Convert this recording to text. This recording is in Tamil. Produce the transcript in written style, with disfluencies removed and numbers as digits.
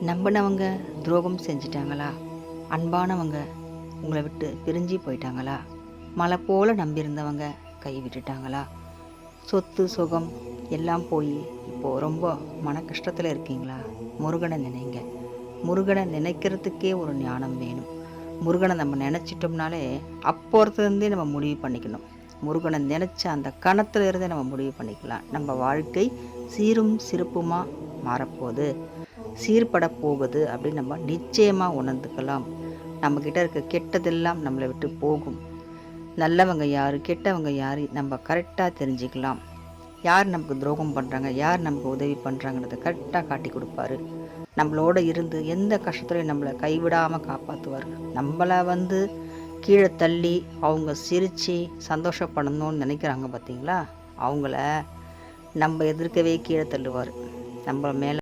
நம்பினவங்க துரோகம் செஞ்சிட்டாங்களா? அன்பானவங்க உங்களை விட்டு பிரிஞ்சு போயிட்டாங்களா? மலை போல நம்பியிருந்தவங்க கை விட்டுட்டாங்களா? சொத்து சுகம் எல்லாம் போய் இப்போது ரொம்ப மன கஷ்டத்தில் இருக்கீங்களா? முருகனை நினைங்க. முருகனை நினைக்கிறதுக்கே ஒரு ஞானம் வேணும். முருகனை நம்ம நினச்சிட்டோம்னாலே அப்போறதுலேருந்தே நம்ம முடிவு பண்ணிக்கணும். முருகனை நினச்ச அந்த கணத்துல இருந்தே நம்ம முடிவு பண்ணிக்கலாம். நம்ம வாழ்க்கை சீரும் சிறப்புமாக மாறப்போகுது, சீர்பட போகுது அப்படின்னு நம்ம நிச்சயமாக உணர்ந்துக்கலாம். நம்மக்கிட்ட இருக்க கெட்டதெல்லாம் நம்மளை விட்டு போகும். நல்லவங்க யார், கெட்டவங்க யார் நம்ம கரெக்டாக தெரிஞ்சுக்கலாம். யார் நமக்கு துரோகம் பண்ணுறாங்க, யார் நமக்கு உதவி பண்ணுறாங்கிறத கரெக்டாக காட்டி கொடுப்பாரு. நம்மளோட இருந்து எந்த கஷ்டத்துலையும் நம்மளை கைவிடாமல் காப்பாற்றுவார். நம்மளை கீழே தள்ளி அவங்க சிரித்து சந்தோஷப்படணும்னு நினைக்கிறாங்க பார்த்தீங்களா, அவங்கள நம்ம எதிர்க்கவே கீழே தள்ளுவார். நம்ம மேலே